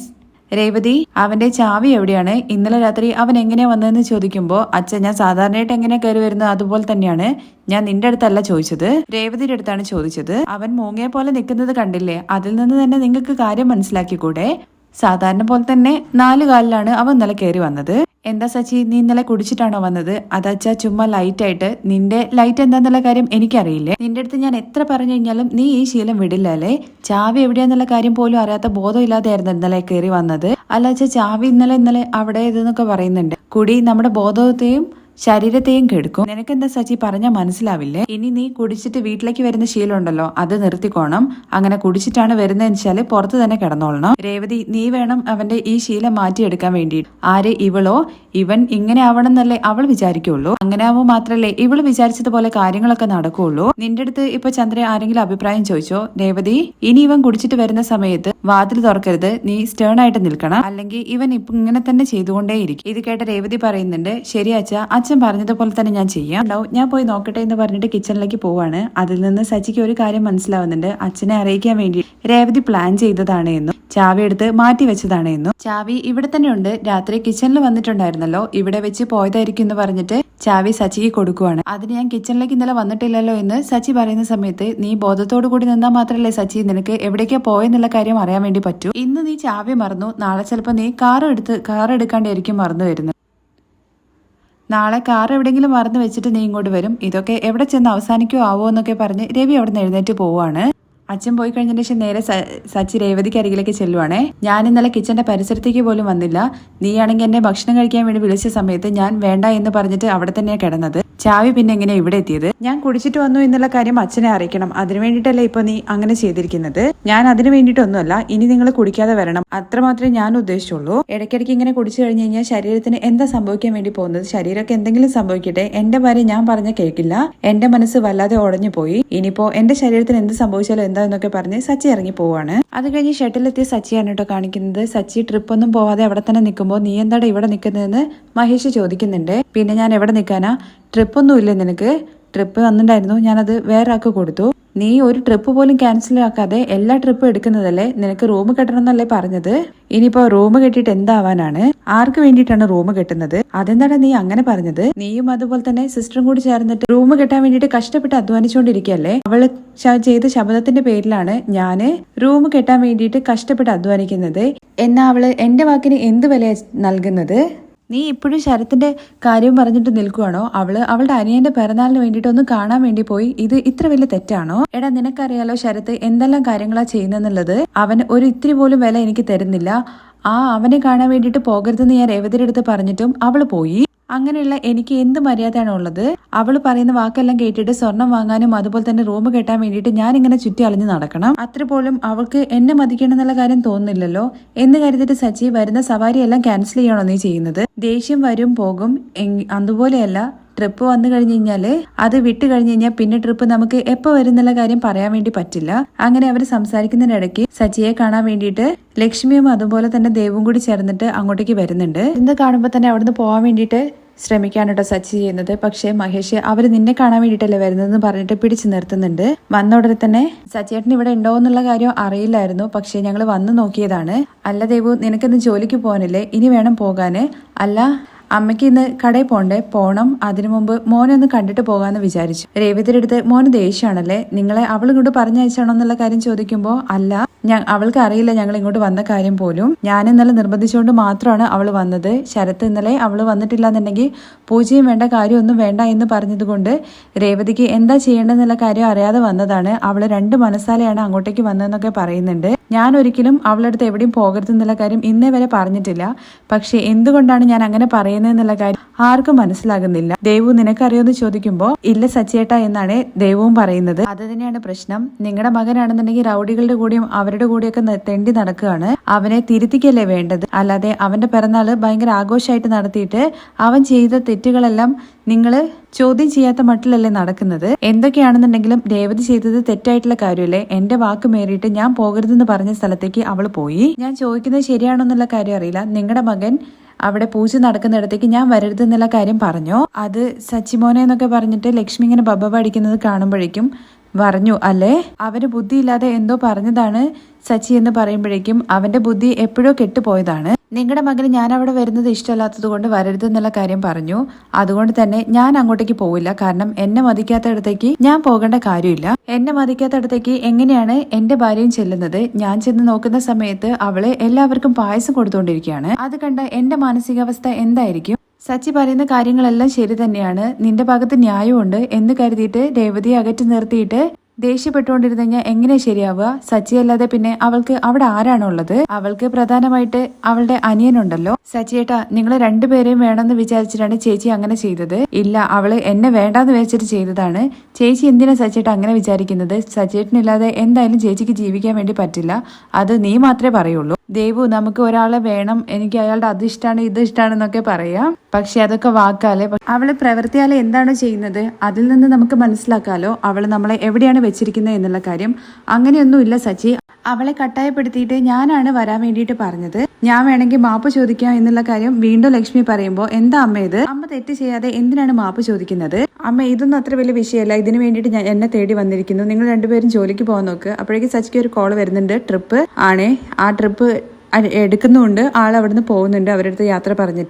രേവതി അവന്റെ ചാവി എവിടെയാണ്? ഇന്നലെ രാത്രി അവൻ എങ്ങനെയാ വന്നതെന്ന് ചോദിക്കുമ്പോ, അച്ഛൻ ഞാൻ സാധാരണയായിട്ട് എങ്ങനെയാ കയറി വരുന്നത് അതുപോലെ തന്നെയാണ്, ഞാൻ നിന്റെ അടുത്തല്ല ചോദിച്ചത്, രേവതിയുടെ അടുത്താണ് ചോദിച്ചത്. അവൻ മൂങ്ങയെ പോലെ നിൽക്കുന്നത് കണ്ടില്ലേ, അതിൽ നിന്ന് തന്നെ നിങ്ങൾക്ക് കാര്യം മനസ്സിലാക്കിക്കൂടെ? സാധാരണ പോലെ തന്നെ 4 കാലിലാണ് അവൻ ഇന്നലെ കയറി വന്നത്. എന്താ സച്ചി, നീ ഇന്നലെ കുടിച്ചിട്ടാണോ വന്നത്? അതച്ചാ ചുമ്മാ ലൈറ്റ് ആയിട്ട്. നിന്റെ ലൈറ്റ് എന്താന്നുള്ള കാര്യം എനിക്കറിയില്ലേ. നിന്റെ അടുത്ത് ഞാൻ എത്ര പറഞ്ഞു കഴിഞ്ഞാലും നീ ഈ ശീലം വിടില്ല അല്ലേ? ചാവി എവിടെയാന്നുള്ള കാര്യം പോലും അറിയാത്ത ബോധമില്ലാതെയായിരുന്നു ഇന്നലെ കയറി വന്നത്. അല്ലാച്ച ചാവി ഇന്നലെ അവിടെ ഇതെന്നൊക്കെ പറയുന്നുണ്ട്. കുടി നമ്മുടെ ബോധത്തെയും ശരീരത്തെയും കെടുക്കും. നിനക്കെന്താ സച്ചി പറഞ്ഞാൽ മനസ്സിലാവില്ലേ? ഇനി നീ കുടിച്ചിട്ട് വീട്ടിലേക്ക് വരുന്ന ശീലം ഉണ്ടല്ലോ, അത് നിർത്തിക്കോണം. അങ്ങനെ കുടിച്ചിട്ടാണ് വരുന്നതെന്ന് വെച്ചാല് പുറത്ത് തന്നെ കിടന്നോളണം. രേവതി, നീ വേണം അവന്റെ ഈ ശീലം മാറ്റിയെടുക്കാൻ വേണ്ടി. ആര്, ഇവളോ? ഇവൻ ഇങ്ങനെ ആവണം എന്നല്ലേ അവൾ വിചാരിക്കുള്ളൂ. അങ്ങനെ ആവുമ്പോൾ മാത്രല്ലേ ഇവള് വിചാരിച്ചതുപോലെ കാര്യങ്ങളൊക്കെ നടക്കുള്ളൂ. നിന്റെ അടുത്ത് ഇപ്പൊ ചന്ദ്ര ആരെങ്കിലും അഭിപ്രായം ചോദിച്ചോ? രേവതി, ഇനി ഇവൻ കുടിച്ചിട്ട് വരുന്ന സമയത്ത് വാതിൽ തുറക്കരുത്, നീ സ്റ്റേൺ ആയിട്ട് നിൽക്കണം, അല്ലെങ്കിൽ ഇവൻ ഇപ്പൊ ഇങ്ങനെ തന്നെ ചെയ്തുകൊണ്ടേയിരിക്കും. ഇത് കേട്ട രേവതി പറയുന്നുണ്ട്, ശരി അച്ഛൻ പറഞ്ഞതുപോലെ തന്നെ ഞാൻ ചെയ്യാം. ഞാൻ പോയി നോക്കട്ടെ എന്ന് പറഞ്ഞിട്ട് കിച്ചണിലേക്ക് പോവാണ്. അതിൽ നിന്ന് സച്ചിക്ക് ഒരു കാര്യം മനസ്സിലാവുന്നുണ്ട്, അച്ഛനെ അറിയിക്കാൻ വേണ്ടി രേവതി പ്ലാൻ ചെയ്തതാണ് എന്നും ചാവി എടുത്ത് മാറ്റി വെച്ചതാണ് എന്നും. ചാവി ഇവിടെ തന്നെ ഉണ്ട്, രാത്രി കിച്ചണിൽ വന്നിട്ടുണ്ടായിരുന്നല്ലോ, ഇവിടെ വെച്ച് പോയതായിരിക്കും എന്ന് പറഞ്ഞിട്ട് ചാവി സച്ചിക്ക് കൊടുക്കുവാണ്. അതിന് ഞാൻ കിച്ചണിലേക്ക് ഇന്നലെ വന്നിട്ടില്ലല്ലോ എന്ന് സച്ചി പറയുന്ന സമയത്ത്, നീ ബോധത്തോടു കൂടി നിന്നാൽ മാത്രമല്ലേ സച്ചി നിനക്ക് എവിടേക്കാ പോയെന്നുള്ള കാര്യം അറിയാൻ വേണ്ടി പറ്റൂ. ഇന്ന് നീ ചാവി മറന്നു, നാളെ ചിലപ്പോൾ നീ കാർ എടുക്കാണ്ടായിരിക്കും മറന്നു വരുന്നത്. നാളെ കാർ എവിടെയെങ്കിലും മറന്നു വെച്ചിട്ട് നീ ഇങ്ങോട്ട് വരും. ഇതൊക്കെ എവിടെ ചെന്ന് അവസാനിക്കുമോ ആവോ എന്നൊക്കെ പറഞ്ഞ് രവി അവിടെ നിന്ന് എഴുന്നേറ്റ് പോവാണ്. അച്ഛൻ പോയി കഴിഞ്ഞതിന് ശേഷം നേരെ സച്ചി രേവതിക്ക് അരികിലേക്ക് ചെല്ലുവാണേ. ഞാൻ ഇന്നലെ കിച്ചന്റെ പരിസരത്തേക്ക് പോലും വന്നില്ല. നീയാണെങ്കിൽ എന്നെ ഭക്ഷണം കഴിക്കാൻ വേണ്ടി വിളിച്ച സമയത്ത് ഞാൻ വേണ്ട എന്ന് പറഞ്ഞിട്ട് അവിടെ തന്നെയാണ് കിടന്നത്. ചാവി പിന്നെ എങ്ങനെയാ ഇവിടെ എത്തിയത്? ഞാൻ കുടിച്ചിട്ട് വന്നു എന്നുള്ള കാര്യം അച്ഛനെ അറിയിക്കണം. അതിനു വേണ്ടിയിട്ടല്ലേ ഇപ്പൊ നീ അങ്ങനെ ചെയ്തിരിക്കുന്നത്? ഞാൻ അതിനു വേണ്ടിയിട്ടൊന്നുമല്ല. ഇനി നിങ്ങൾ കുടിക്കാതെ വരണം, അത്രമാത്രമേ ഞാൻ ഉദ്ദേശിച്ചുള്ളൂ. ഇടയ്ക്കിടയ്ക്ക് ഇങ്ങനെ കുടിച്ചു കഴിഞ്ഞു കഴിഞ്ഞാൽ ശരീരത്തിന് എന്താ സംഭവിക്കാൻ വേണ്ടി പോകുന്നത്? ശരീരമൊക്കെ എന്തെങ്കിലും സംഭവിക്കട്ടെ, എന്റെ ഭാര്യ ഞാൻ പറഞ്ഞ കേൾക്കില്ല. എന്റെ മനസ്സ് വല്ലാതെ ഉടഞ്ഞു പോയി. ഇനിയിപ്പോ എന്റെ ശരീരത്തിന് എന്ത് സംഭവിച്ചാലും എന്താ എന്നൊക്കെ പറഞ്ഞ് സച്ചി ഇറങ്ങി പോവാണ്. അത് കഴിഞ്ഞ് ഷട്ടിലെത്തിയ സച്ചിയാണ് കേട്ടോ കാണിക്കുന്നത്. സച്ചി ട്രിപ്പ് ഒന്നും പോവാതെ അവിടെ തന്നെ നിൽക്കുമ്പോൾ, നീ എന്താടാ ഇവിടെ നിൽക്കുന്നതെന്ന് മഹേഷ് ചോദിക്കുന്നുണ്ട്. പിന്നെ ഞാൻ എവിടെ നിൽക്കാനാ, ട്രിപ്പൊന്നും ഇല്ല നിനക്ക്? ട്രിപ്പ് വന്നിട്ടുണ്ടായിരുന്നു, ഞാനത് വേറെ ആൾക്ക് കൊടുത്തു. നീ ഒരു ട്രിപ്പ് പോലും ക്യാൻസൽ ആക്കാതെ എല്ലാ ട്രിപ്പും എടുക്കുന്നതല്ലേ? നിനക്ക് റൂം കെട്ടണം എന്നല്ലേ പറഞ്ഞത്? ഇനിയിപ്പോ റൂം കെട്ടിയിട്ട് എന്താവാനാണ്? ആർക്ക് വേണ്ടിയിട്ടാണ് റൂം കെട്ടുന്നത്? അതെന്താണ് നീ അങ്ങനെ പറഞ്ഞത്? നീയും അതുപോലെ തന്നെ സിസ്റ്ററും കൂടി ചേർന്നിട്ട് റൂം കെട്ടാൻ വേണ്ടിയിട്ട് കഷ്ടപ്പെട്ട് അധ്വാനിച്ചുകൊണ്ടിരിക്കുകയല്ലേ? അവള് ചെയ്ത ശബ്ദത്തിന്റെ പേരിലാണ് ഞാന് റൂം കെട്ടാൻ വേണ്ടിയിട്ട് കഷ്ടപ്പെട്ട് അധ്വാനിക്കുന്നത്. എന്നാ അവള് എന്റെ വാക്കിന് എന്ത് വില നൽകുന്നത്? നീ ഇപ്പോഴും ശരത്തിന്റെ കാര്യം പറഞ്ഞിട്ട് നിൽക്കുവാണോ? അവളുടെ അനിയന്റെ പിറന്നാളിന് വേണ്ടിയിട്ട് ഒന്ന് കാണാൻ വേണ്ടി പോയി. ഇത് ഇത്ര വലിയ തെറ്റാണോ? എടാ, നിനക്കറിയാലോ ശരത്ത് എന്തെല്ലാം കാര്യങ്ങളാ ചെയ്യുന്നെന്നുള്ളത്. അവൻ ഒരു ഇത്തിരി പോലും വില എനിക്ക് തരുന്നില്ല. അവനെ കാണാൻ വേണ്ടിയിട്ട് പോകരുതെന്ന് ഞാൻ രേവതിയുടെ അടുത്ത് പറഞ്ഞിട്ടും അവള് പോയി. അങ്ങനെയുള്ള എനിക്ക് എന്ത് മര്യാദയാണ് ഉള്ളത്? അവള് പറയുന്ന വാക്കെല്ലാം കേട്ടിട്ട് സ്വർണം വാങ്ങാനും അതുപോലെ തന്നെ റൂം കെട്ടാൻ വേണ്ടിയിട്ട് ഞാൻ ഇങ്ങനെ ചുറ്റി അലഞ്ഞു നടക്കണം? അത്ര പോലും അവൾക്ക് എന്നെ മതിക്കണം എന്നുള്ള കാര്യം തോന്നുന്നില്ലല്ലോ. എന്ന് കരുതിട്ട് സച്ചി വരുന്ന സവാരി എല്ലാം ക്യാൻസൽ ചെയ്യണോ നീ ചെയ്യുന്നത്? ദേഷ്യം വരും പോകും, അതുപോലെയല്ല. ട്രിപ്പ് വന്നു കഴിഞ്ഞു കഴിഞ്ഞാല് അത് വിട്ട് കഴിഞ്ഞു കഴിഞ്ഞാൽ പിന്നെ ട്രിപ്പ് നമുക്ക് എപ്പോ വരുന്നുള്ള കാര്യം പറയാൻ വേണ്ടി പറ്റില്ല. അങ്ങനെ അവർ സംസാരിക്കുന്നതിനിടയ്ക്ക് സച്ചിയെ കാണാൻ വേണ്ടിയിട്ട് ലക്ഷ്മിയും അതുപോലെ തന്നെ ദേവും കൂടി ചേർന്നിട്ട് അങ്ങോട്ടേക്ക് വരുന്നുണ്ട്. ഇന്ന് കാണുമ്പോൾ തന്നെ അവിടുന്ന് പോകാൻ വേണ്ടിയിട്ട് ശ്രമിക്കാനോട്ടോ സച്ചി ചെയ്യുന്നത്. പക്ഷെ മഹേഷ് അവര് നിന്നെ കാണാൻ വേണ്ടിയിട്ടല്ലേ വരുന്നതെന്ന് പറഞ്ഞിട്ട് പിടിച്ചു നിർത്തുന്നുണ്ട്. വന്ന ഉടനെ തന്നെ സച്ചേട്ടൻ ഇവിടെ ഉണ്ടോ എന്നുള്ള കാര്യം അറിയില്ലായിരുന്നു, പക്ഷെ ഞങ്ങൾ വന്ന് നോക്കിയതാണ്. അല്ല ദേവു, നിനക്കിന്ന് ജോലിക്ക് പോകാനില്ലേ? ഇനി വേണം പോകാന്. അല്ല, അമ്മയ്ക്ക് ഇന്ന് കടയിൽ പോണം. അതിനു മുമ്പ് മോനെ ഒന്ന് കണ്ടിട്ട് പോകാന്ന് വിചാരിച്ചു. രേവതിയുടെ അടുത്ത് മോന് ദേഷ്യമാണല്ലേ, നിങ്ങളെ അവൾ ഇങ്ങോട്ട് പറഞ്ഞയച്ചാണോ എന്നുള്ള കാര്യം ചോദിക്കുമ്പോ, അല്ല, അവൾക്ക് അറിയില്ല ഞങ്ങൾ ഇങ്ങോട്ട് വന്ന കാര്യം പോലും. ഞാൻ ഇന്നലെ നിർബന്ധിച്ചുകൊണ്ട് മാത്രമാണ് അവൾ വന്നത്. ശരത്ത് ഇന്നലെ അവള് വന്നിട്ടില്ല എന്നുണ്ടെങ്കിൽ പൂജയും വേണ്ട, കാര്യമൊന്നും വേണ്ട എന്ന് പറഞ്ഞതുകൊണ്ട് രേവതിക്ക് എന്താ ചെയ്യേണ്ടതെന്നുള്ള കാര്യം അറിയാതെ വന്നതാണ്. അവള് 2 മനസ്സാലെയാണ് അങ്ങോട്ടേക്ക് വന്നതെന്നൊക്കെ പറയുന്നുണ്ട്. ഞാൻ ഒരിക്കലും അവളുടെ അടുത്ത് എവിടെയും പോകരുതെന്നുള്ള കാര്യം ഇന്നേ വരെ പറഞ്ഞിട്ടില്ല. പക്ഷെ എന്തുകൊണ്ടാണ് ഞാൻ അങ്ങനെ പറയുന്നതെന്നുള്ള കാര്യം ആർക്കും മനസ്സിലാകുന്നില്ല. ദേവു നിനക്കറിയോന്ന് ചോദിക്കുമ്പോ ഇല്ല സച്ചേട്ടാ എന്നാണ് ദേവുവും പറയുന്നത്. അത് തന്നെയാണ് പ്രശ്നം. നിങ്ങളുടെ മകനാണെന്നുണ്ടെങ്കിൽ റൗഡികളുടെ കൂടെയും അവരെ അവരുടെ കൂടെയൊക്കെ തെണ്ടി നടക്കുകയാണ്. അവനെ തിരുത്തിക്കല്ലേ വേണ്ടത്, അല്ലാതെ അവന്റെ പിറന്നാള് ഭയങ്കര ആഘോഷമായിട്ട് നടത്തിയിട്ട് അവൻ ചെയ്ത തെറ്റുകളെല്ലാം നിങ്ങൾ ചോദ്യം ചെയ്യാത്ത മട്ടിലല്ലേ നടക്കുന്നത്. എന്തൊക്കെയാണെന്നുണ്ടെങ്കിലും രേവതി ചെയ്തത് തെറ്റായിട്ടുള്ള കാര്യമല്ലേ. എന്റെ വാക്ക് മേറിയിട്ട് ഞാൻ പോകരുതെന്ന് പറഞ്ഞ സ്ഥലത്തേക്ക് അവൾ പോയി. ഞാൻ ചോദിക്കുന്നത് ശരിയാണോ എന്നുള്ള കാര്യം അറിയില്ല. നിങ്ങളുടെ മകൻ അവിടെ പൂജ നടക്കുന്നിടത്തേക്ക് ഞാൻ വരരുതെന്നുള്ള കാര്യം പറഞ്ഞോ? അത് സച്ചിമോനെ എന്നൊക്കെ പറഞ്ഞിട്ട് ലക്ഷ്മി ഇങ്ങനെ ബബ്ബ അടിക്കുന്നത് കാണുമ്പോഴേക്കും പറഞ്ഞു അല്ലേ, അവന് ബുദ്ധിയില്ലാതെ എന്തോ പറഞ്ഞതാണ് സച്ചി എന്ന് പറയുമ്പോഴേക്കും അവന്റെ ബുദ്ധി എപ്പോഴോ കെട്ടുപോയതാണ്. നിങ്ങളുടെ മകന് ഞാൻ അവിടെ വരുന്നത് ഇഷ്ടമല്ലാത്തത് കൊണ്ട് വരരുതെന്നുള്ള കാര്യം പറഞ്ഞു. അതുകൊണ്ട് തന്നെ ഞാൻ അങ്ങോട്ടേക്ക് പോവില്ല. കാരണം എന്നെ മതിക്കാത്തടത്തേക്ക് ഞാൻ പോകേണ്ട കാര്യമില്ല. എന്നെ മതിക്കാത്തടത്തേക്ക് എങ്ങനെയാണ് എന്റെ ഭാര്യയും ചെല്ലുന്നത്? ഞാൻ ചെന്ന് നോക്കുന്ന സമയത്ത് അവള് എല്ലാവർക്കും പായസം കൊടുത്തുകൊണ്ടിരിക്കുകയാണ്. അത് കണ്ട എന്റെ മാനസികാവസ്ഥ എന്തായിരിക്കും? സച്ചി പറയുന്ന കാര്യങ്ങളെല്ലാം ശരി തന്നെയാണ്, നിന്റെ ഭാഗത്ത് ന്യായമുണ്ട് എന്ന് കരുതിയിട്ട് രേവതിയെ അകറ്റി നിർത്തിയിട്ട് ദേഷ്യപ്പെട്ടുകൊണ്ടിരുന്ന കഴിഞ്ഞാൽ എങ്ങനെ ശരിയാവുക? സച്ചി അല്ലാതെ പിന്നെ അവൾക്ക് അവിടെ ആരാണുള്ളത്? അവൾക്ക് പ്രധാനമായിട്ട് അവളുടെ അനിയനുണ്ടല്ലോ. സച്ചിയേട്ടാ, നിങ്ങൾ രണ്ടുപേരെയും വേണമെന്ന് വിചാരിച്ചിട്ടാണ് ചേച്ചി അങ്ങനെ ചെയ്തത്. ഇല്ല, അവള് എന്നെ വേണ്ടാന്ന് വെച്ചിട്ട് ചെയ്തതാണ്. ചേച്ചി എന്തിനാ സച്ചിയേട്ടാ അങ്ങനെ വിചാരിക്കുന്നത്? സച്ചിയേട്ടനില്ലാതെ എന്തായാലും ചേച്ചിക്ക് ജീവിക്കാൻ വേണ്ടി പറ്റില്ല. അത് നീ മാത്രമേ പറയുള്ളൂ. ദേവു, നമുക്ക് ഒരാളെ വേണം, എനിക്ക് അയാളുടെ അത് ഇഷ്ടമാണ് ഇത് ഇഷ്ടമാണെന്നൊക്കെ പറയാം. പക്ഷെ അതൊക്കെ വാക്കാലേ. അവള് പ്രവൃത്തിയാലെ എന്താണോ ചെയ്യുന്നത് അതിൽ നിന്ന് നമുക്ക് മനസ്സിലാക്കാലോ അവള് നമ്മളെ എവിടെയാണ് വെച്ചിരിക്കുന്നത് എന്നുള്ള കാര്യം. അങ്ങനെയൊന്നുമില്ല സച്ചി. അവളെ കട്ടായപ്പെടുത്തിയിട്ട് ഞാനാണ് വരാൻ വേണ്ടിയിട്ട് പറഞ്ഞത്. ഞാൻ വേണമെങ്കിൽ മാപ്പ് ചോദിക്കാം എന്നുള്ള കാര്യം വീണ്ടും ലക്ഷ്മി പറയുമ്പോൾ എന്താ അമ്മ ഇത്? അമ്മ തെറ്റ് ചെയ്യാതെ എന്തിനാണ് മാപ്പ് ചോദിക്കുന്നത്? അമ്മ, ഇതൊന്നും അത്ര വലിയ വിഷയമല്ല. ഇതിനു വേണ്ടിയിട്ട് ഞാൻ എന്നെ തേടി വന്നിരിക്കുന്നു. നിങ്ങൾ രണ്ടുപേരും ജോലിക്ക് പോകാൻ നോക്ക്. അപ്പോഴേക്കും സച്ചിക്ക് ഒരു കോൾ വരുന്നുണ്ട്. ട്രിപ്പ് ആണേ. ആ ട്രിപ്പ് എടുക്കുന്നുണ്ട്. ആൾ അവിടുന്ന് പോകുന്നുണ്ട് അവരുടെ അടുത്ത് യാത്ര പറഞ്ഞിട്ട്.